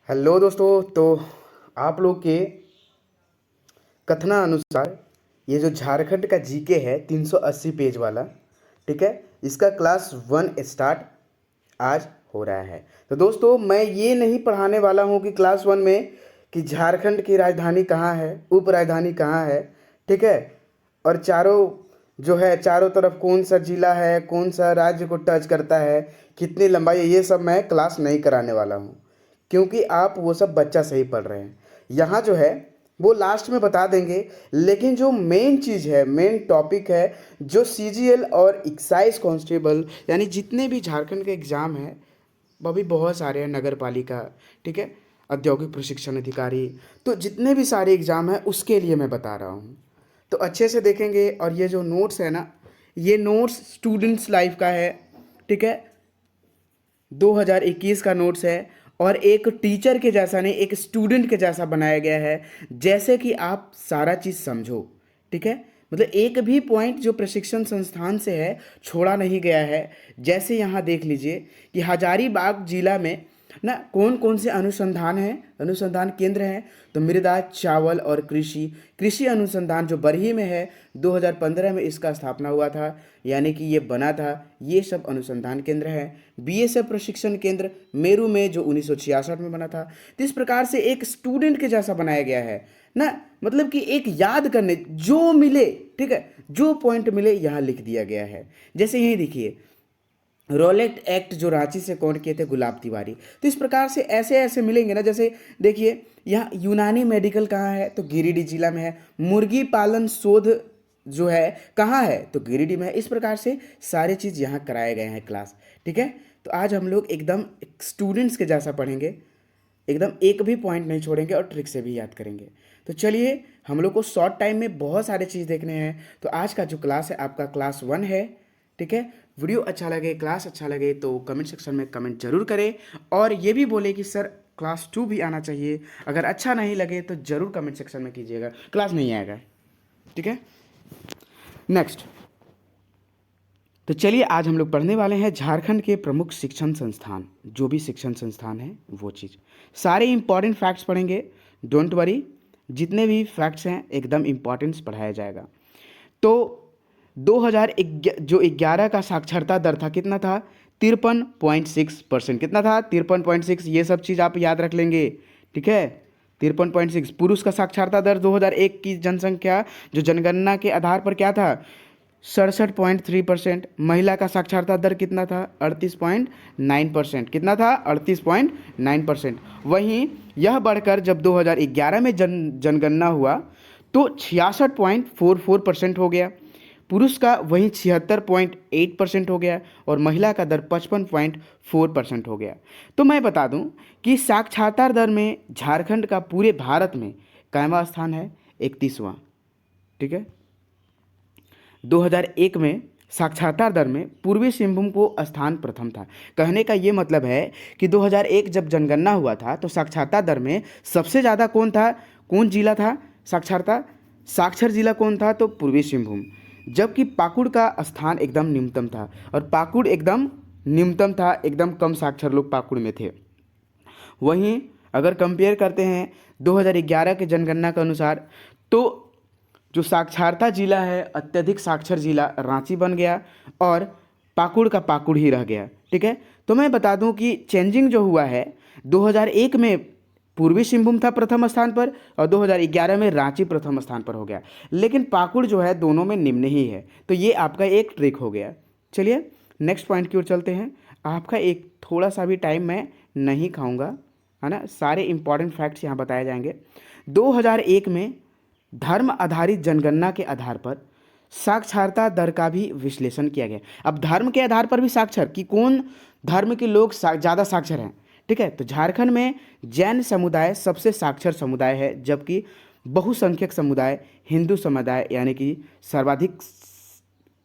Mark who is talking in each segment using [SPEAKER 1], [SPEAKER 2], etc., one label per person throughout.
[SPEAKER 1] Hello दोस्तों। तो आप लोग के कथना अनुसार ये जो झारखंड का जीके है 380 पेज वाला, ठीक है, इसका क्लास 1 स्टार्ट आज हो रहा है। तो दोस्तों मैं ये नहीं पढ़ाने वाला हूँ कि क्लास 1 में कि झारखंड की राजधानी कहाँ है, उप राजधानी कहाँ है, ठीक है, और चारों तरफ कौन सा जिला है, कौन सा राज्य को टच करता है, कितनी लंबाई है, ये सब मैं क्लास नहीं कराने वाला हूँ, क्योंकि आप वो सब बच्चा सही पढ़ रहे हैं। यहाँ जो है वो लास्ट में बता देंगे, लेकिन जो मेन चीज़ है, मेन टॉपिक है, जो सीजीएल और एक्साइज कांस्टेबल यानी जितने भी झारखंड के एग्ज़ाम हैं, वो भी बहुत सारे हैं, नगर पालिका, ठीक है, औद्योगिक प्रशिक्षण अधिकारी, तो जितने भी सारे एग्ज़ाम हैं उसके लिए मैं बता रहा हूँ। तो अच्छे से देखेंगे। और ये जो नोट्स है ना, ये नोट्स स्टूडेंट्स लाइफ का है, ठीक है, 2021 का नोट्स है, और एक टीचर के जैसा नहीं, एक स्टूडेंट के जैसा बनाया गया है, जैसे कि आप सारा चीज़ समझो, ठीक है। मतलब एक भी पॉइंट जो प्रशिक्षण संस्थान से है छोड़ा नहीं गया है। जैसे यहाँ देख लीजिए कि हजारीबाग जिला में ना कौन कौन से अनुसंधान केंद्र हैं। तो मृदा, चावल और कृषि कृषि अनुसंधान जो बरही में है, 2015 में इसका स्थापना हुआ था, यानी कि ये बना था। ये सब अनुसंधान केंद्र हैं। बीएसएफ प्रशिक्षण केंद्र मेरू में जो 1966 में बना था। तो इस प्रकार से एक स्टूडेंट के जैसा बनाया गया है ना, मतलब कि एक याद करने जो मिले, ठीक है, जो पॉइंट मिले यहाँ लिख दिया गया है। जैसे यही देखिए, रोलेट एक्ट जो रांची से कौन किए थे, गुलाब तिवारी। तो इस प्रकार से ऐसे ऐसे मिलेंगे ना। जैसे देखिए यहाँ यूनानी मेडिकल कहाँ है, तो गिरिडीह जिला में है। मुर्गी पालन शोध जो है कहाँ है, तो गिरिडीह में है। इस प्रकार से सारे चीज़ यहाँ कराए गए हैं क्लास, ठीक है। तो आज हम लोग एकदम स्टूडेंट्स के जैसा पढ़ेंगे, एकदम एक भी पॉइंट नहीं छोड़ेंगे और ट्रिक से भी याद करेंगे। तो चलिए, हम लोग को शॉर्ट टाइम में बहुत सारे चीज़ देखने हैं। तो आज का जो क्लास है आपका क्लास 1 है, ठीक है। वीडियो अच्छा लगे, क्लास अच्छा लगे तो कमेंट सेक्शन में कमेंट जरूर करें, और ये भी बोले कि सर क्लास 2 भी आना चाहिए। अगर अच्छा नहीं लगे तो ज़रूर कमेंट सेक्शन में कीजिएगा, क्लास नहीं आएगा, ठीक है। नेक्स्ट, तो चलिए आज हम लोग पढ़ने वाले हैं झारखंड के प्रमुख शिक्षण संस्थान, जो भी शिक्षण संस्थान है वो चीज़, सारे इंपॉर्टेंट फैक्ट्स पढ़ेंगे। डोंट वरी, जितने भी फैक्ट्स हैं एकदम इम्पॉर्टेंस पढ़ाया जाएगा। तो 2011 का साक्षरता दर था, कितना था, 53.6%। कितना था, 53.6। ये सब चीज़ आप याद रख लेंगे, ठीक है, 53.6। पुरुष का साक्षरता दर 2001 की जनसंख्या जो जनगणना के आधार पर क्या था, 67.3%। महिला का साक्षरता दर कितना था, 38.9%। कितना था, 38.9%। वहीं यह बढ़कर जब 2011 में जनगणना हुआ तो 66.44% हो गया। पुरुष का वहीं 76.8% हो गया, और महिला का दर 55.4% हो गया। तो मैं बता दूं कि साक्षरता दर में झारखंड का पूरे भारत में कैवां स्थान है, 31वां, ठीक है। 2001 में साक्षरता दर में पूर्वी सिंहभूम को स्थान प्रथम था। कहने का ये मतलब है कि 2001 जब जनगणना हुआ था तो साक्षरता दर में सबसे ज़्यादा कौन था, कौन जिला था साक्षर जिला कौन था, तो पूर्वी सिंहभूम। जबकि पाकुड़ का स्थान एकदम न्यूनतम था, और पाकुड़ एकदम न्यूनतम था, एकदम कम साक्षर लोग पाकुड़ में थे। वहीं अगर कंपेयर करते हैं 2011 के जनगणना के अनुसार, तो जो साक्षरता जिला है, अत्यधिक साक्षर जिला रांची बन गया, और पाकुड़ का पाकुड़ ही रह गया, ठीक है। तो मैं बता दूं कि चेंजिंग जो हुआ है, 2001 में पूर्वी सिंहभूम था प्रथम स्थान पर, और 2011 में रांची प्रथम स्थान पर हो गया, लेकिन पाकुड़ जो है दोनों में निम्न ही है। तो ये आपका एक ट्रिक हो गया। चलिए नेक्स्ट पॉइंट की ओर चलते हैं। आपका एक थोड़ा सा भी टाइम मैं नहीं खाऊंगा, है ना, सारे इंपॉर्टेंट फैक्ट्स यहाँ बताए जाएंगे। 2001 में धर्म आधारित जनगणना के आधार पर साक्षरता दर का भी विश्लेषण किया गया। अब धर्म के आधार पर भी साक्षर कि कौन धर्म के लोग ज़्यादा साक्षर हैं, ठीक है। तो झारखंड में जैन समुदाय सबसे साक्षर समुदाय है, जबकि बहुसंख्यक समुदाय हिंदू समुदाय यानी कि सर्वाधिक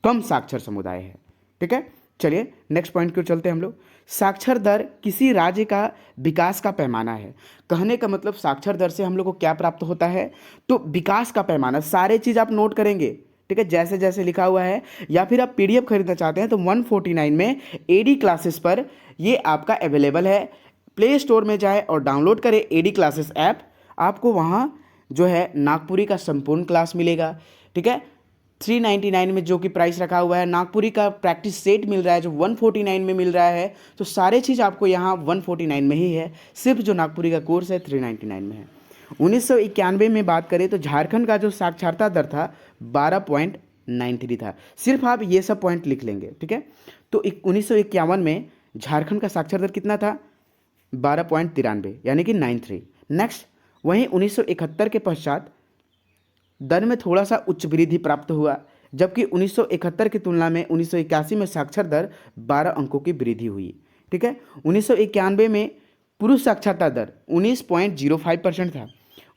[SPEAKER 1] कम साक्षर समुदाय है, ठीक है। चलिए नेक्स्ट पॉइंट की ओर चलते हैं हम लोग। साक्षर दर किसी राज्य का विकास का पैमाना है। कहने का मतलब साक्षर दर से हम लोग को क्या प्राप्त होता है, तो विकास का पैमाना। सारे चीज़ आप नोट करेंगे, ठीक है, जैसे जैसे लिखा हुआ है। या फिर आप पीडीएफ खरीदना चाहते हैं तो 149 में एडी क्लासेस पर ये आपका अवेलेबल है। प्ले स्टोर में जाए और डाउनलोड करें एडी क्लासेस ऐप। आपको वहाँ जो है नागपुरी का संपूर्ण क्लास मिलेगा, ठीक है। 399 में जो कि प्राइस रखा हुआ है, नागपुरी का प्रैक्टिस सेट मिल रहा है जो 149 में मिल रहा है। तो सारे चीज़ आपको यहाँ 149 में ही है, सिर्फ जो नागपुरी का कोर्स है 399 में है। 1991 में बात करें तो झारखंड का जो साक्षरता दर था 12.93 था। सिर्फ आप ये सब पॉइंट लिख लेंगे, ठीक है। तो 1951 में झारखंड का साक्षर दर कितना था? 12.93 यानी कि 93। नेक्स्ट, वहीं 1971 के पश्चात दर में थोड़ा सा उच्च वृद्धि प्राप्त हुआ, जबकि 1971 की तुलना में 1981 में साक्षर दर 12 अंकों की वृद्धि हुई, ठीक है। 1991 में पुरुष साक्षरता दर 19.05% था।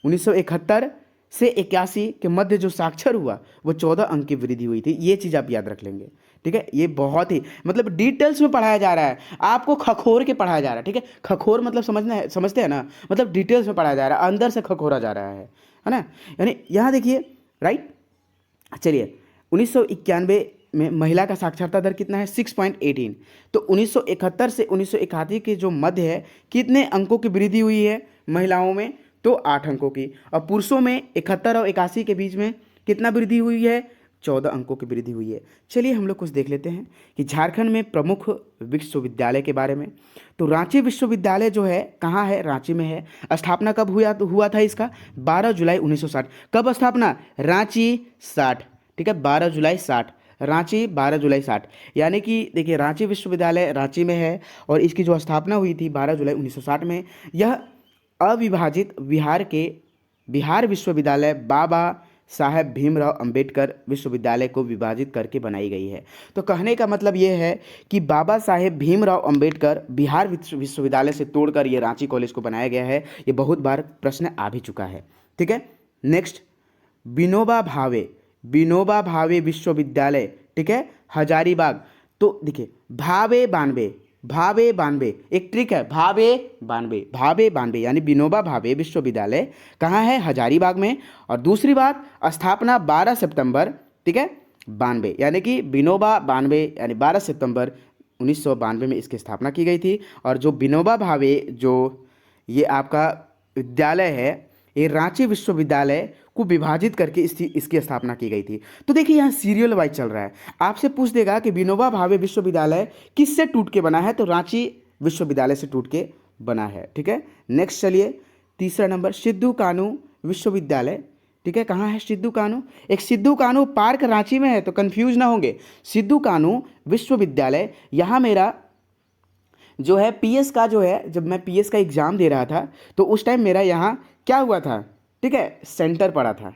[SPEAKER 1] 1971 से 81 के मध्य जो साक्षर हुआ वो 14 अंक की वृद्धि हुई थी। ये चीज़ आप याद रख लेंगे, ठीक है। ये बहुत ही मतलब डिटेल्स में पढ़ाया जा रहा है, आपको खखोर के पढ़ाया जा रहा है, ठीक है। खखोर मतलब समझना है, समझते हैं ना, मतलब डिटेल्स में पढ़ाया जा रहा है, अंदर से खखोरा जा रहा है ना। यानी यहाँ देखिए, राइट। चलिए, 1991 में महिला का साक्षरता दर कितना है? 6.18। तो 1971 से 1981 के जो मध्य है, कितने अंकों की वृद्धि हुई है महिलाओं में? तो 8 अंकों की। और पुरुषों में 71 और 81 के बीच में कितना वृद्धि हुई है? 14 अंकों की वृद्धि हुई है। चलिए हम लोग कुछ देख लेते हैं कि झारखंड में प्रमुख विश्वविद्यालय के बारे में। तो रांची विश्वविद्यालय जो है कहाँ है? रांची में है। स्थापना कब हुआ था इसका? 12 जुलाई 1960। कब स्थापना? रांची 60, ठीक है, 12 जुलाई 60। रांची 12 जुलाई 60, यानी कि देखिए रांची विश्वविद्यालय रांची में है और इसकी जो स्थापना हुई थी 12 जुलाई 1960 में। यह अविभाजित बिहार विश्वविद्यालय बाबा साहेब भीमराव अंबेडकर विश्वविद्यालय को विभाजित करके बनाई गई है। तो कहने का मतलब ये है कि बाबा साहेब भीमराव अंबेडकर बिहार विश्वविद्यालय से तोड़कर ये रांची कॉलेज को बनाया गया है। ये बहुत बार प्रश्न आ भी चुका है, ठीक है। नेक्स्ट, विनोबा भावे विश्वविद्यालय, ठीक है, हजारीबाग। तो देखिए भावे बानवे एक ट्रिक है, भावे बानवे यानी विनोबा भावे विश्वविद्यालय कहाँ है? हजारीबाग में। और दूसरी बात, स्थापना 12 सितंबर, ठीक है, 92, यानी कि विनोबा बानवे यानी 12 सितंबर 1992 में इसकी स्थापना की गई थी। और जो विनोबा भावे जो ये आपका विद्यालय है, ये रांची विश्वविद्यालय को विभाजित करके इसकी स्थापना की गई थी। तो देखिए यहाँ सीरियल वाइज चल रहा है। आपसे पूछ देगा कि विनोबा भावे विश्वविद्यालय किससे टूट के बना है? तो रांची विश्वविद्यालय से टूट के बना है, ठीक है। नेक्स्ट चलिए, तीसरा नंबर, सिद्धू कानू विश्वविद्यालय, ठीक है, कहाँ है सिद्धू कानू? एक सिद्धू कानू पार्क रांची में है, तो कंफ्यूज ना होंगे। सिद्धू कानू विश्वविद्यालय, यहाँ मेरा जो है पीएस का जो है, जब मैं पीएस का एग्ज़ाम दे रहा था तो उस टाइम मेरा यहाँ क्या हुआ था, ठीक है, सेंटर पड़ा था,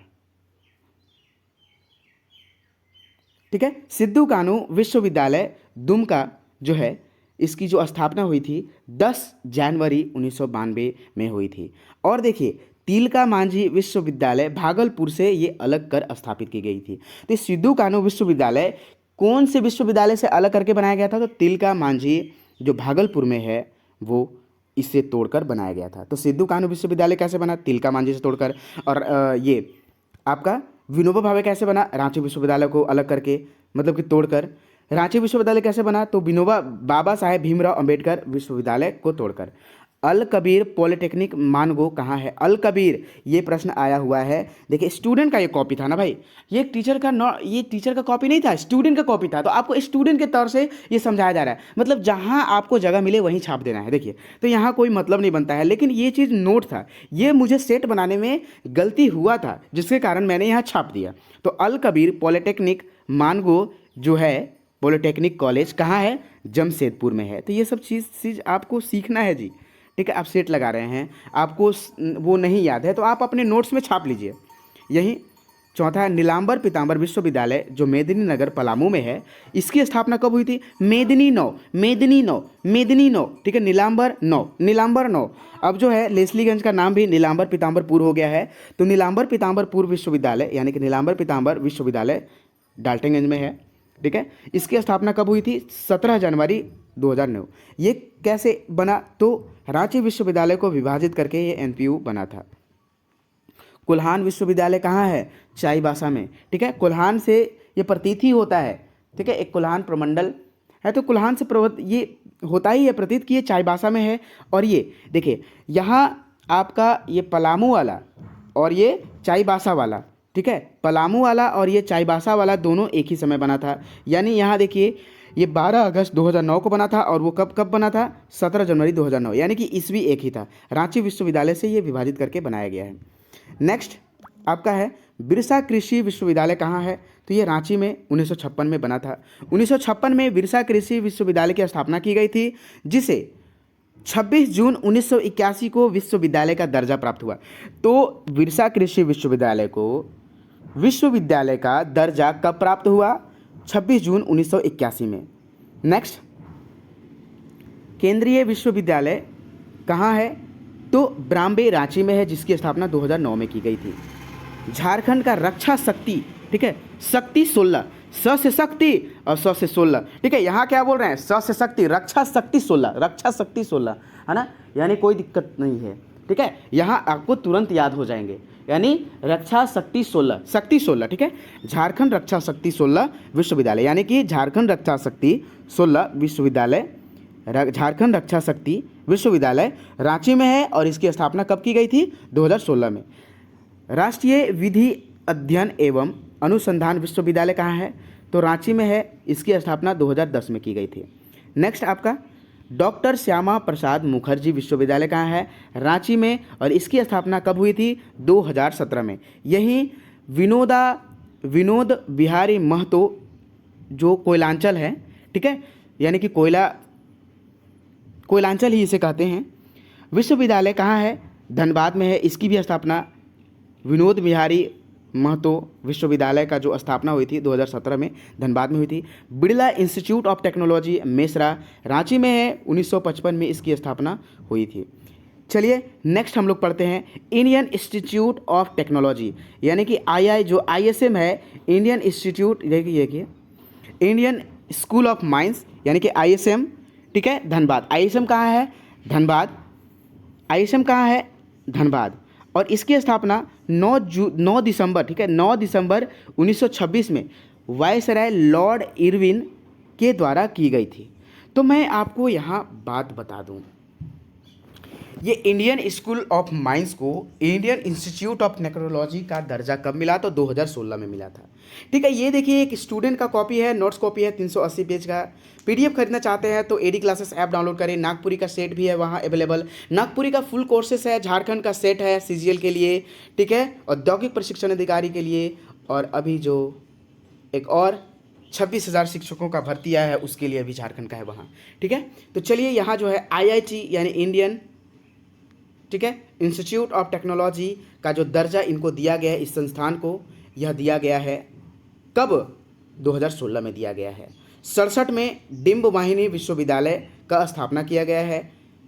[SPEAKER 1] ठीक है। सिद्धू कानू विश्वविद्यालय दुमका जो है, इसकी जो स्थापना हुई थी 10 जनवरी 1992 में हुई थी। और देखिए तिलका मांझी विश्वविद्यालय भागलपुर से ये अलग कर स्थापित की गई थी। तो सिद्धू कानू विश्वविद्यालय कौन से विश्वविद्यालय से अलग करके बनाया गया था? तो तिलका मांझी जो भागलपुर में है वो इसे तोड़कर बनाया गया था। तो सिद्धू कानू विश्वविद्यालय कैसे बना? तिलका मांझी से तोड़कर। और ये आपका विनोबा भावे कैसे बना? रांची विश्वविद्यालय को अलग करके, मतलब कि तोड़कर। रांची विश्वविद्यालय कैसे बना? तो बाबा साहेब भीमराव अंबेडकर विश्वविद्यालय को तोड़कर। अल कबीर पॉलिटेक्निक मानगो कहाँ है? अल कबीर, ये प्रश्न आया हुआ है। देखिए स्टूडेंट का ये कॉपी था ना भाई, ये टीचर का कॉपी नहीं था, स्टूडेंट का कॉपी था। तो आपको स्टूडेंट के तौर से ये समझाया जा रहा है, मतलब जहाँ आपको जगह मिले वहीं छाप देना है। देखिए तो यहाँ कोई मतलब नहीं बनता है, लेकिन ये चीज़ नोट था, ये मुझे सेट बनाने में गलती हुआ था जिसके कारण मैंने यहाँ छाप दिया। तो अल कबीर पॉलिटेक्निक मानगो जो है पॉलिटेक्निक कॉलेज कहाँ है? जमशेदपुर में है। तो ये सब चीज़ आपको सीखना है जी, ठीक है। आप सेट लगा रहे हैं, आपको वो नहीं याद है तो आप अपने नोट्स में छाप लीजिए। यही चौथा है नीलांबर पीतांबर विश्वविद्यालय जो मेदिनी नगर पलामू में है। इसकी स्थापना कब हुई थी? मेदिनी नौ, ठीक है, नीलांबर नौ। अब जो है लेस्लीगंज का नाम भी नीलांबर पीतांबरपुर हो गया है। तो नीलांबर पीतांबरपुर विश्वविद्यालय यानी कि नीलांबर पीतांबर विश्वविद्यालय डाल्टनगंज में है, ठीक है। इसकी स्थापना कब हुई थी? 17 जनवरी 2009। ये कैसे बना? तो रांची विश्वविद्यालय को विभाजित करके ये एनपीयू बना था। कोल्हान विश्वविद्यालय कहाँ है? चाईबासा में, ठीक है। कोल्हान से ये प्रतीत ही होता है, ठीक है, एक कोल्हान प्रमंडल है। तो कोल्हान से ये होता ही है प्रतीत कि ये चाईबासा में है। और ये देखिए यहाँ आपका ये पलामू वाला और ये चाईबासा वाला, ठीक है, पलामू वाला और ये चाईबासा वाला दोनों एक ही समय बना था। यानी यहाँ देखिए ये 12 अगस्त 2009 को बना था और वो कब कब बना था, 17 जनवरी 2009, यानी कि ईस्वी एक ही था। रांची विश्वविद्यालय से ये विभाजित करके बनाया गया है। नेक्स्ट आपका है बिरसा कृषि विश्वविद्यालय कहाँ है, तो ये रांची में 1956 में बना था। 1956 में बिरसा कृषि विश्वविद्यालय की स्थापना की गई थी, जिसे 26 जून 1981 को विश्वविद्यालय का दर्जा प्राप्त हुआ। तो बिरसा कृषि विश्वविद्यालय को विश्वविद्यालय का दर्जा कब प्राप्त हुआ, 26 जून 1981 में। नेक्स्ट केंद्रीय विश्वविद्यालय कहाँ है, तो ब्राम्बे रांची में है, जिसकी स्थापना 2009 में की गई थी। झारखंड का रक्षा शक्ति, ठीक है, शक्ति 16, स से शक्ति और स से 16, ठीक है। यहाँ क्या बोल रहे हैं, स से शक्ति, रक्षा शक्ति 16, रक्षा शक्ति 16 है ना, यानी कोई दिक्कत नहीं है, ठीक है। यहाँ आपको तुरंत याद हो जाएंगे, यानी रक्षा शक्ति 16, शक्ति 16, ठीक है। झारखंड रक्षा शक्ति 16 विश्वविद्यालय, यानी कि झारखंड रक्षा शक्ति 16 विश्वविद्यालय, झारखंड रक्षा शक्ति विश्वविद्यालय रांची में है और इसकी स्थापना कब की गई थी, 2016 में। राष्ट्रीय विधि अध्ययन एवं अनुसंधान विश्वविद्यालय कहाँ है, तो रांची में है, इसकी स्थापना 2010 में की गई थी। नेक्स्ट आपका डॉक्टर श्यामा प्रसाद मुखर्जी विश्वविद्यालय कहाँ है, रांची में, और इसकी स्थापना कब हुई थी, 2017 में। यही विनोद बिहारी महतो जो कोयलांचल है, ठीक है, यानी कि कोयलांचल ही इसे कहते हैं, विश्वविद्यालय कहाँ है, धनबाद में है। इसकी भी स्थापना विनोद बिहारी महतो विश्वविद्यालय का जो स्थापना हुई थी 2017 में धनबाद में हुई थी। Birla institute of technology Mesra Ranchi में है, 1955 में इसकी स्थापना हुई थी। चलिए नेक्स्ट हम लोग पढ़ते हैं इंडियन इंस्टीट्यूट ऑफ टेक्नोलॉजी, यानी कि जो ISM है, इंडियन इंस्टीट्यूट, देखिए इंडियन स्कूल ऑफ माइंस, यानी कि ISM, ठीक है, धनबाद। ISM कहाँ है, धनबाद। ISM कहाँ है, धनबाद। और इसकी स्थापना 9 दिसंबर, ठीक है, 9 दिसंबर 1926 में वायसराय लॉर्ड इरविन के द्वारा की गई थी। तो मैं आपको यहाँ बात बता दूँ, ये इंडियन स्कूल ऑफ माइंस को इंडियन इंस्टीट्यूट ऑफ टेक्नोलॉजी का दर्जा कब मिला, तो 2016 में मिला था, ठीक है। ये देखिए एक स्टूडेंट का कॉपी है, नोट्स कॉपी है, 380 पेज का। PDF खरीदना चाहते हैं तो AD क्लासेस ऐप डाउनलोड करें। नागपुरी का सेट भी है वहाँ अवेलेबल, नागपुरी का फुल कोर्सेस है, झारखंड का सेट है CGL के लिए, ठीक है, औद्योगिक प्रशिक्षण अधिकारी के लिए, और अभी जो एक और 26,000 शिक्षकों का भर्ती आया है उसके लिए भी झारखंड का है वहाँ, ठीक है। तो चलिए यहाँ जो है IIT यानी इंडियन, ठीक है, इंस्टीट्यूट ऑफ टेक्नोलॉजी का जो दर्जा इनको दिया गया है, इस संस्थान को, यह दिया गया है कब, 2016 में दिया गया है। 67 में डिम्ब वाहिनी विश्वविद्यालय का स्थापना किया गया है,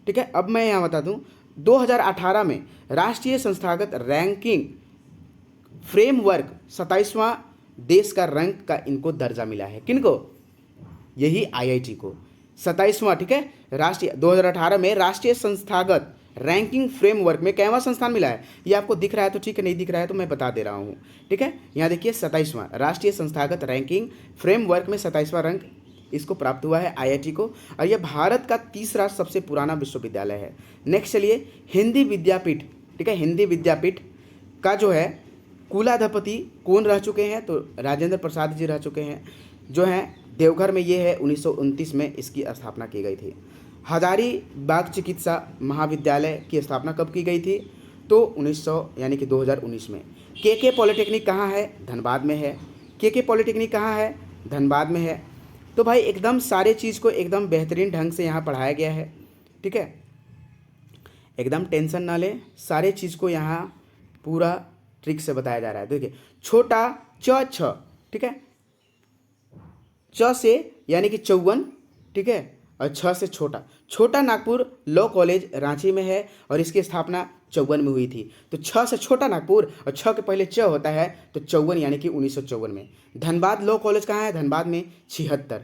[SPEAKER 1] ठीक है। अब मैं यहाँ बता दूँ 2018 में राष्ट्रीय संस्थागत रैंकिंग फ्रेमवर्क 27वां देश का रैंक का इनको दर्जा मिला है। किनको, यही IIT को 27वां, ठीक है, राष्ट्रीय 2018 में राष्ट्रीय संस्थागत रैंकिंग फ्रेमवर्क में कैवा संस्थान मिला है। ये आपको दिख रहा है तो ठीक है, नहीं दिख रहा है तो मैं बता दे रहा हूँ, ठीक है। यहाँ देखिए 27वां राष्ट्रीय संस्थागत रैंकिंग फ्रेमवर्क में 27वां रैंक इसको प्राप्त हुआ है IIT को, और यह भारत का तीसरा सबसे पुराना विश्वविद्यालय है। नेक्स्ट चलिए हिंदी विद्यापीठ, ठीक है, हिंदी विद्यापीठ का जो है कुलाधिपति कौन रह चुके हैं, तो राजेंद्र प्रसाद जी रह चुके हैं, जो हैं देवघर में। ये है 1929 में इसकी स्थापना की गई थी। हजारीबाग चिकित्सा महाविद्यालय की स्थापना कब की गई थी, तो 1900 यानी कि 2019 में। KK पॉलिटेक्निक कहाँ है, धनबाद में है। KK पॉलिटेक्निक कहाँ है, धनबाद में है। तो भाई एकदम सारे चीज़ को एकदम बेहतरीन ढंग से यहाँ पढ़ाया गया है, ठीक है, एकदम टेंशन ना लें, सारे चीज़ को यहाँ पूरा ट्रिक से बताया जा रहा है। देखिए छोटा छ, ठीक है, च से यानी कि 54, ठीक है, और 6 से छोटा नागपुर लॉ कॉलेज रांची में है और इसकी स्थापना 54 में हुई थी। तो 6 से छोटा नागपुर और 6 के पहले च होता है तो 54 यानी कि 1954 में। धनबाद लॉ कॉलेज कहाँ है, धनबाद में 76,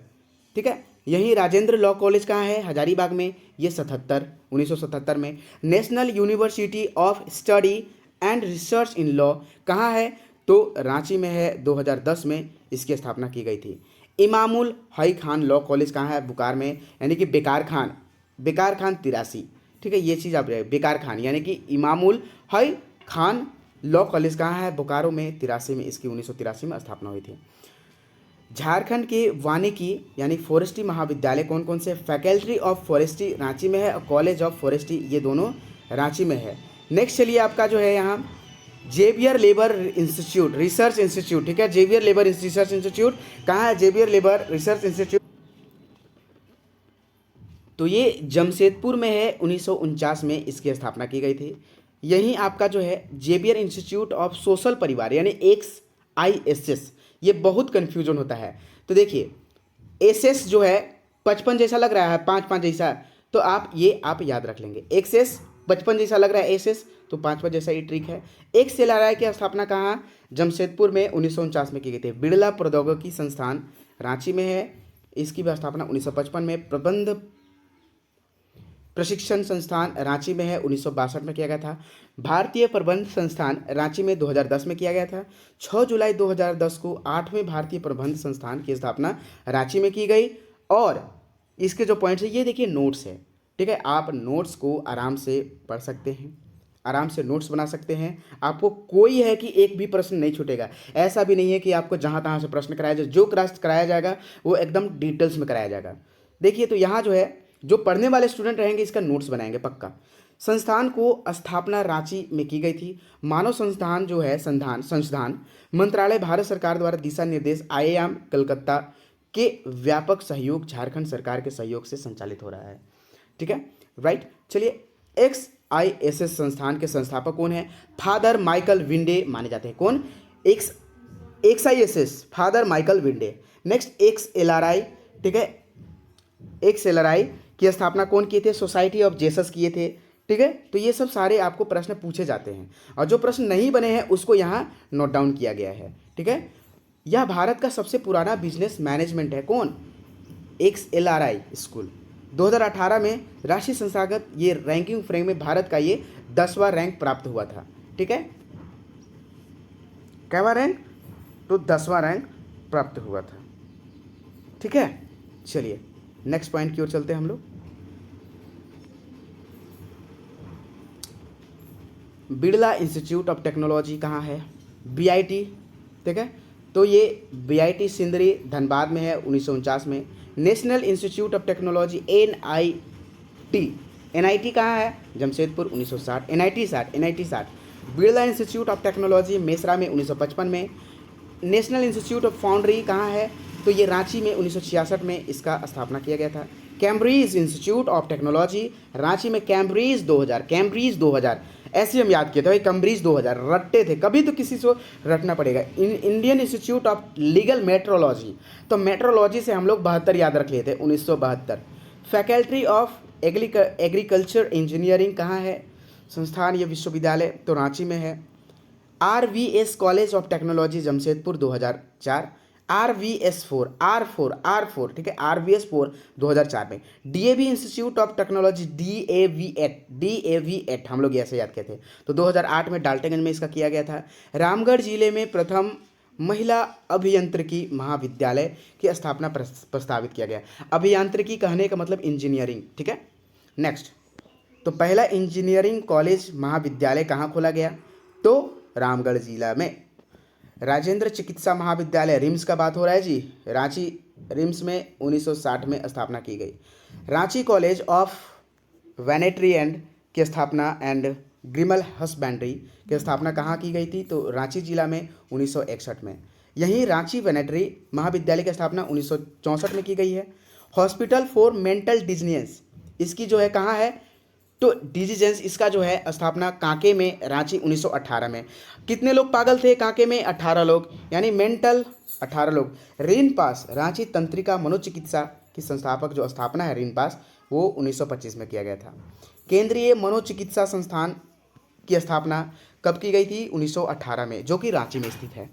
[SPEAKER 1] ठीक है। यहीं राजेंद्र लॉ कॉलेज कहाँ है, हजारीबाग में, ये 77, 1977 में। National university of study and research in law कहाँ है, तो रांची में है, 2010 में इसकी स्थापना की गई थी। इमामुल हई खान लॉ कॉलेज कहाँ है? बुकार में, यानी कि बेकार खान 83, ठीक है, ये चीज़ आप बेकार खान यानी कि इमामुल हई खान लॉ कॉलेज कहाँ है? बोकारो में 83 में इसकी 1983 में स्थापना हुई थी। झारखंड के वानिकी यानी फॉरेस्ट्री महाविद्यालय कौन कौन से? फैकल्टी ऑफ फॉरेस्ट्री रांची में है और कॉलेज ऑफ फॉरेस्ट्री ये दोनों रांची में है। नेक्स्ट चलिए आपका जो है यहाँ Xavier labour institute research institute, ठीक है, जेवियर लेबर रिसर्च इंस्टीट्यूट कहाँ है? जेवियर लेबर रिसर्च इंस्टीट्यूट, तो ये जमशेदपुर में है। 1949 में इसकी स्थापना की गई थी। यहीं आपका जो है जेवियर इंस्टीट्यूट ऑफ सोशल परिवार यानी XISS, ये बहुत कन्फ्यूजन होता है। तो देखिए SS जो है 55 जैसा लग रहा है, 5 जैसा, तो आप याद रख लेंगे। XS 55 जैसा लग रहा है, SS तो 5 जैसा ही ट्रिक है। XLRI की स्थापना कहाँ? जमशेदपुर में 1949 में की गई थी। बिड़ला प्रौद्योगिकी संस्थान रांची में है, इसकी भी स्थापना 1955 में। प्रबंध प्रशिक्षण संस्थान रांची में है, 1962 में किया गया था। भारतीय प्रबंध संस्थान रांची में 2010 में किया गया था। 6 जुलाई 2010 को 8वें भारतीय प्रबंध संस्थान की स्थापना रांची में की गई। और इसके जो पॉइंट्स है ये देखिए नोट्स है, ठीक है, आप नोट्स को आराम से पढ़ सकते हैं, आराम से नोट्स बना सकते हैं। आपको कोई है कि एक भी प्रश्न नहीं छूटेगा, ऐसा भी नहीं है कि आपको जहाँ तहाँ से प्रश्न कराया जाए, जो क्लास कराया जाएगा वो एकदम डिटेल्स में कराया जाएगा। देखिए तो यहाँ जो है जो पढ़ने वाले स्टूडेंट रहेंगे इसका नोट्स बनाएंगे पक्का। संस्थान को स्थापना रांची में की गई थी। मानव संस्थान जो है संस्थान मंत्रालय भारत सरकार द्वारा दिशा निर्देश IIM कलकत्ता के व्यापक सहयोग झारखंड सरकार के सहयोग से संचालित हो रहा है, ठीक है, राइट। चलिए XISS संस्थान के संस्थापक कौन है? फादर माइकल विंडे माने जाते हैं। कौन? XISS फादर माइकल विंडे। नेक्स्ट XLRI, ठीक है, XLRI की स्थापना कौन किए थे? सोसाइटी ऑफ जेसस किए थे, ठीक है। तो ये सब सारे आपको प्रश्न पूछे जाते हैं और जो प्रश्न नहीं बने हैं उसको यहाँ नोट डाउन किया गया है, ठीक है। यह भारत का सबसे पुराना बिजनेस मैनेजमेंट है। कौन? XLRI school. 2018 में राष्ट्रीय संस्थागत ये रैंकिंग फ्रेम में भारत का ये 10वां रैंक प्राप्त हुआ था, ठीक है। Cava rank? तो 10वां रैंक प्राप्त हुआ था, ठीक है। चलिए नेक्स्ट पॉइंट की ओर चलते हैं हम लोग। बिड़ला इंस्टीट्यूट ऑफ टेक्नोलॉजी कहाँ है? BIT, ठीक है, तो ये BIT सिंदरी धनबाद में है 1949 में। National institute of technology NIT कहाँ है? Jamshedpur 1960, NIT 60। Birla institute of technology Mesra में 1955 में। नेशनल इंस्टीट्यूट ऑफ फाउंड्री कहाँ है? तो ये रांची में 1966 में इसका स्थापना किया गया था। Cambridge institute of technology Ranchi में कैम्ब्रिज 2000 ऐसे हम याद किए थे भाई, कैम्ब्रिज 2000 रटते थे, कभी तो किसी को रटना पड़ेगा। Indian institute of legal metrology, तो मेट्रोलॉजी से हम लोग 72 याद रख लिए थे 1972। फैकल्टी ऑफ एग्रीकल्चर इंजीनियरिंग कहाँ है? संस्थान ये विश्वविद्यालय तो रांची में है। RVS college of technology Jamshedpur 2004। RVS 4 ठीक है, RVS 4 2004 में। DAV institute of technology DAV8 हम लोग ऐसे याद किए थे, तो 2008 में डाल्टनगंज में इसका किया गया था। रामगढ़ जिले में प्रथम महिला अभियांत्रिकी महाविद्यालय की स्थापना प्रस्तावित किया गया। अभियांत्रिकी कहने का मतलब इंजीनियरिंग, ठीक है। नेक्स्ट, तो पहला इंजीनियरिंग कॉलेज महाविद्यालय कहाँ खोला गया? तो रामगढ़ जिला में। राजेंद्र चिकित्सा महाविद्यालय रिम्स का बात हो रहा है जी, रांची रिम्स में 1960 में स्थापना की गई। रांची कॉलेज ऑफ वेनेटरी एंड की स्थापना एंड ग्रिमल हस्बेंड्री की स्थापना कहाँ की गई थी? तो रांची जिला में 1961 में। यहीं रांची वेनेटरी महाविद्यालय की स्थापना 1964 में की गई है। हॉस्पिटल फॉर मेंटल डिजीजेंस इसकी जो है कहाँ है? तो डिजीजेंस इसका जो है स्थापना कांके में, रांची 1918 में। कितने लोग पागल थे कांके में? 18 लोग, यानी मेंटल 18 लोग। रीनपास रांची तंत्रिका मनोचिकित्सा की संस्थापक जो स्थापना है रीनपास वो 1925 में किया गया था। केंद्रीय मनोचिकित्सा संस्थान की स्थापना कब की गई थी? 1918 में, जो कि रांची में स्थित है।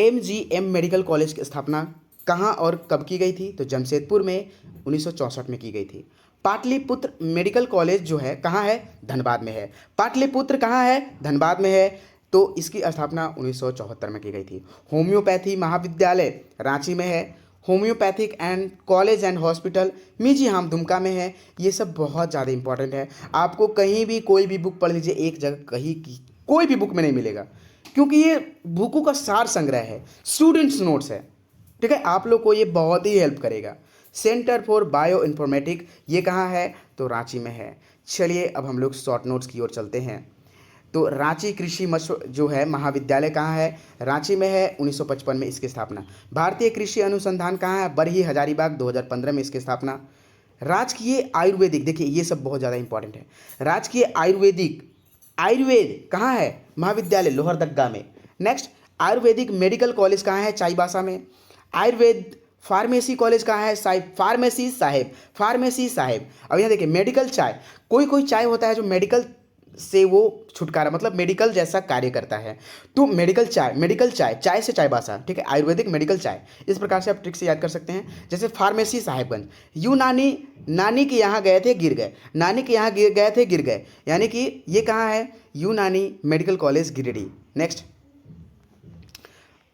[SPEAKER 1] MGM मेडिकल कॉलेज की स्थापना कहाँ और कब की गई थी? तो जमशेदपुर में 1964 में की गई थी। पाटलिपुत्र मेडिकल कॉलेज जो है कहाँ है? धनबाद में है। पाटलिपुत्र कहाँ है? धनबाद में है, तो इसकी स्थापना 1974 में की गई थी। होम्योपैथी महाविद्यालय रांची में है। Homoeopathic and college and hospital मीजिहाम दुमका में है। ये सब बहुत ज़्यादा इंपॉर्टेंट है। आपको कहीं भी कोई भी बुक पढ़ लीजिए, एक जगह कहीं की कोई भी बुक में नहीं मिलेगा, क्योंकि ये बुकों का सार संग्रह है, स्टूडेंट्स नोट्स है। ठीक है, आप लोग को ये बहुत ही हेल्प करेगा। सेंटर फॉर बायो इन्फॉर्मेटिक ये कहाँ है, तो रांची में है। चलिए अब हम लोग शॉर्ट नोट्स की ओर चलते हैं। तो रांची कृषि जो है महाविद्यालय कहाँ है, रांची में है, 1955 में इसकी स्थापना। भारतीय कृषि अनुसंधान कहाँ है, बरही हजारीबाग, 2015 में इसकी स्थापना। राजकीय आयुर्वेदिक, देखिए ये सब बहुत ज़्यादा इंपॉर्टेंट है। राजकीय आयुर्वेद कहाँ है, महाविद्यालय लोहरदग्गा में। नेक्स्ट, आयुर्वेदिक मेडिकल कॉलेज कहाँ है, चाईबासा में। आयुर्वेद फार्मेसी कॉलेज कहाँ है, फार्मेसी साहेब। अब यहाँ देखिए मेडिकल चाय, कोई कोई चाय होता है जो मेडिकल से वो छुटकारा, मतलब मेडिकल जैसा कार्य करता है, तो मेडिकल चाय, चाय से चायबासा। ठीक है, आयुर्वेदिक मेडिकल चाय, इस प्रकार से आप ट्रिक से याद कर सकते हैं। जैसे फार्मेसी साहेबगंज, नानी के यहाँ गए थे गिर गए, गिर गए, यानी कि ये कहाँ है, यूनानी मेडिकल कॉलेज गिरिडीह। नेक्स्ट,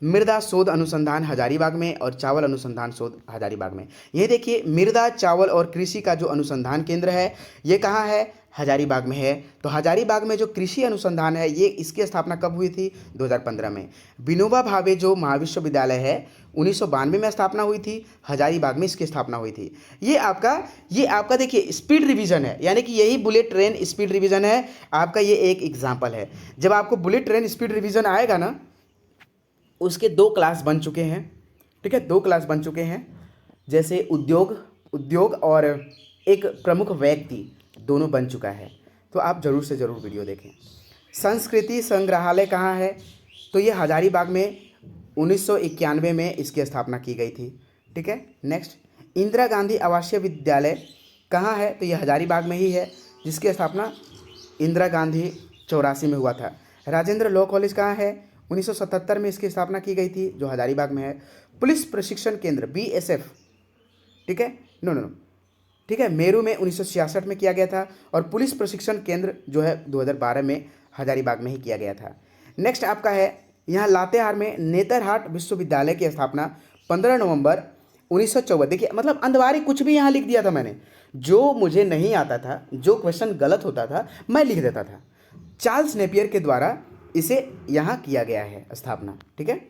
[SPEAKER 1] मृदा शोध अनुसंधान हजारीबाग में और चावल अनुसंधान शोध हजारीबाग में। ये देखिए मृदा, चावल और कृषि का जो अनुसंधान केंद्र है ये कहाँ है, हजारीबाग में है। तो हजारीबाग में जो कृषि अनुसंधान है ये इसकी स्थापना कब हुई थी, 2015 में। विनोबा भावे जो महाविश्वविद्यालय है 1992 में स्थापना हुई थी, हजारीबाग में इसकी स्थापना हुई थी। ये आपका देखिए स्पीड रिवीजन है, यानी कि यही बुलेट ट्रेन स्पीड रिवीजन है आपका, ये एक एग्जाम्पल है। जब आपको बुलेट ट्रेन स्पीड रिवीजन आएगा ना, उसके 2 क्लास बन चुके हैं। ठीक है, 2 क्लास बन चुके हैं, जैसे उद्योग और एक प्रमुख व्यक्ति, दोनों बन चुका है। तो आप ज़रूर से ज़रूर वीडियो देखें। संस्कृति संग्रहालय कहाँ है, तो ये हजारीबाग में 1991 में इसकी स्थापना की गई थी। ठीक है, नेक्स्ट, इंदिरा गांधी आवासीय विद्यालय कहाँ है, तो ये हजारीबाग में ही है, जिसकी स्थापना इंदिरा गांधी 84 में हुआ था। राजेंद्र लॉ कॉलेज कहाँ है, 1977 में इसकी स्थापना की गई थी, जो हजारीबाग में है। पुलिस प्रशिक्षण केंद्र BSF, ठीक है, नो, ठीक है, मेरू में 1966 में किया गया था, और पुलिस प्रशिक्षण केंद्र जो है 2012 में हजारीबाग में ही किया गया था। नेक्स्ट आपका है यहाँ लातेहार में नेतरहाट विश्वविद्यालय की स्थापना 15 नवंबर 1954। देखिए मतलब अंधवारी कुछ भी यहाँ लिख दिया था मैंने, जो मुझे नहीं आता था, जो क्वेश्चन गलत होता था मैं लिख देता था। चार्ल्स नेपियर के द्वारा इसे यहाँ किया गया है स्थापना। ठीक है,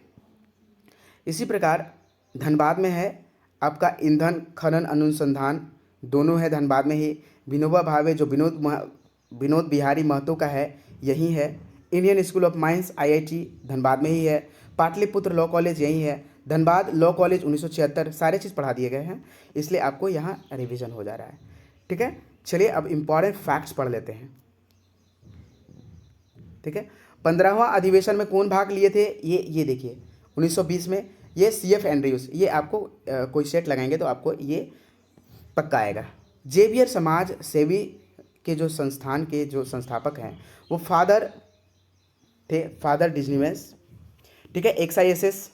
[SPEAKER 1] इसी प्रकार धनबाद में है आपका ईंधन खनन अनुसंधान, दोनों है धनबाद में ही। विनोबा भावे जो विनोद बिहारी महतो का है यही है। Indian school of mines IIT Dhanbad में ही है। पाटलिपुत्र लॉ कॉलेज यही है। Dhanbad law college 1976। सारे चीज़ पढ़ा दिए गए हैं, इसलिए आपको यहाँ रिवीजन हो जा रहा है। ठीक है, चलिए अब इम्पॉर्टेंट फैक्ट्स पढ़ लेते हैं। ठीक है, 15वां अधिवेशन में कौन भाग लिए थे, ये देखिए 1920 में, ये CF एंड्रयूस। ये आपको कोई सेट लगाएंगे तो आपको ये पक्का आएगा। जेवियर समाज सेवी के जो संस्थान के जो संस्थापक हैं वो फादर डिज्नीवेंस। ठीक है, XISS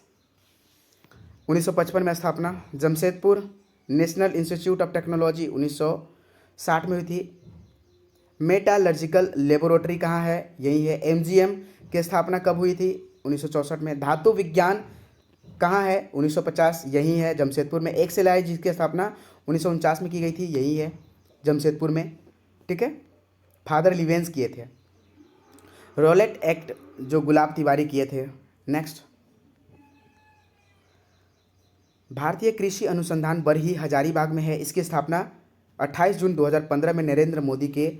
[SPEAKER 1] 1955 में स्थापना। Jamshedpur national institute of technology 1960 में हुई थी। मेटालर्जिकल लेबोरेटरी कहाँ है, यही है। MGM की स्थापना कब हुई थी, 1964 में। धातु विज्ञान कहाँ है, 1950, यही है जमशेदपुर में। XLI जिसकी स्थापना 1949 में की गई थी, यही है जमशेदपुर में। ठीक है, फादर लिवेंस किए थे। रॉलेट एक्ट जो गुलाब तिवारी किए थे। नेक्स्ट, भारतीय कृषि अनुसंधान बरही हजारीबाग में है, इसकी स्थापना 28 जून 2015 में नरेंद्र मोदी के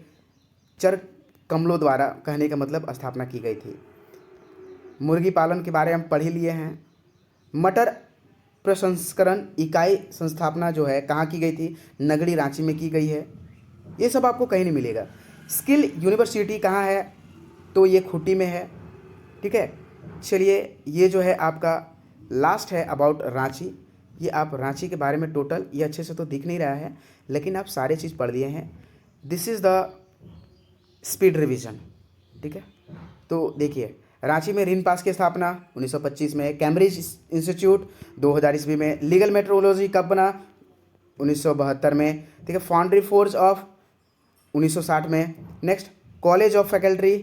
[SPEAKER 1] चर कमलों द्वारा, कहने का मतलब स्थापना की गई थी। मुर्गी पालन के बारे में पढ़ ही लिए हैं। मटर प्रसंस्करण इकाई संस्थापना जो है कहाँ की गई थी, नगड़ी रांची में की गई है। ये सब आपको कहीं नहीं मिलेगा। स्किल यूनिवर्सिटी कहाँ है, तो ये खूंटी में है। ठीक है, चलिए ये जो है आपका लास्ट है अबाउट रांची। ये आप रांची के बारे में टोटल, ये अच्छे से तो दिख नहीं रहा है लेकिन आप सारे चीज़ पढ़ लिए हैं। This is the speed revision. ठीक है, तो देखिए रांची में रिन पास की स्थापना 1925 में। कैम्ब्रिज इंस्टीट्यूट 2000 ईस्वी में। लीगल मेट्रोलॉजी कब बना, 1972 में। ठीक है, फाउंड्री फोर्स ऑफ 1960 में। Next, college of faculty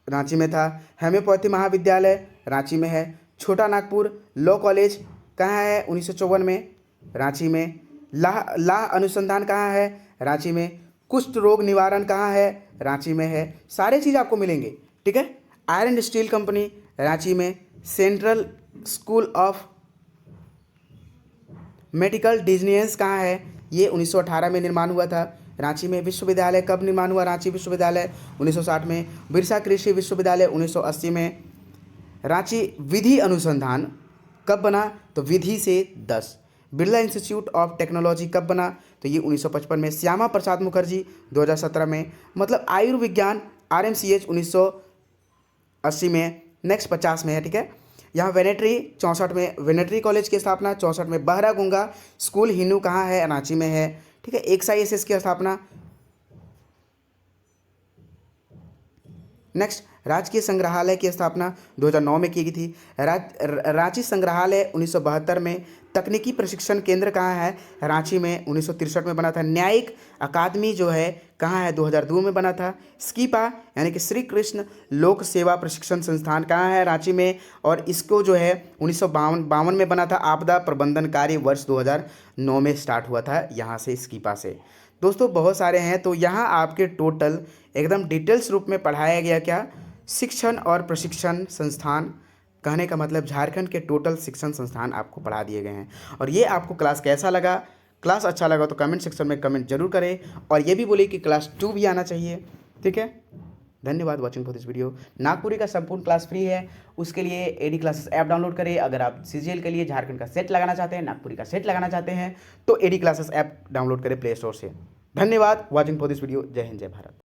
[SPEAKER 1] Ranchi में था। होम्योपैथी महाविद्यालय रांची में है। छोटा नागपुर लॉ कॉलेज कहाँ है 1954 में, रांची में। लाह अनुसंधान कहाँ है, रांची में। कुष्ठ रोग निवारण कहाँ है, रांची में है। सारे चीज़ आपको मिलेंगे, ठीक है। आयरन स्टील कंपनी रांची में। सेंट्रल स्कूल ऑफ मेडिकल डिजीनियस कहाँ है, ये 1918 में निर्माण हुआ था, रांची में। विश्वविद्यालय कब निर्माण हुआ, रांची विश्वविद्यालय 1960 में। बिरसा कृषि विश्वविद्यालय 1980 में। रांची विधि अनुसंधान कब बना, तो विधि से 10। बिरला इंस्टीट्यूट ऑफ टेक्नोलॉजी कब बना, तो ये 1955 में। श्यामा प्रसाद मुखर्जी 2017 में। मतलब आयुर्विज्ञान RMCH 1980 में। नेक्स्ट 50 में है, ठीक है। यहाँ वेनेटरी 64 में, वेनेटरी कॉलेज की स्थापना 64 में। बहरा गुंगा स्कूल हिन्नू कहाँ है, रांची में है, ठीक है। एक्साई SS की स्थापना। नेक्स्ट राजकीय संग्रहालय की स्थापना 2009 में की गई थी। रांची संग्रहालय 1972 में। तकनीकी प्रशिक्षण केंद्र कहाँ है, रांची में 1963 में बना था। न्यायिक अकादमी जो है कहाँ है, 2002 में बना था। स्कीपा यानी कि श्री कृष्ण लोक सेवा प्रशिक्षण संस्थान कहाँ है, रांची में, और इसको जो है 1952 में बना था। आपदा प्रबंधन कार्य वर्ष 2009 में स्टार्ट हुआ था यहाँ से, स्कीपा से। दोस्तों बहुत सारे हैं, तो यहाँ आपके टोटल एकदम डिटेल्स रूप में पढ़ाया गया क्या, शिक्षण और प्रशिक्षण संस्थान। कहने का मतलब झारखंड के टोटल शिक्षण संस्थान आपको पढ़ा दिए गए हैं। और ये आपको क्लास कैसा लगा, क्लास अच्छा लगा तो कमेंट सेक्शन में कमेंट जरूर करें, और ये भी बोलिए कि क्लास 2 भी आना चाहिए, ठीक है। धन्यवाद watching for this video. Nagpuri का संपूर्ण क्लास फ्री है, उसके लिए एडी क्लासेस ऐप डाउनलोड करें। अगर आप CGL के लिए झारखंड का सेट लगाना चाहते हैं, नागपुरी का सेट लगाना चाहते हैं, तो एडी क्लासेस ऐप डाउनलोड करें प्ले स्टोर से। धन्यवाद वॉचिंग फॉर दिस वीडियो। जय हिंद, जय भारत।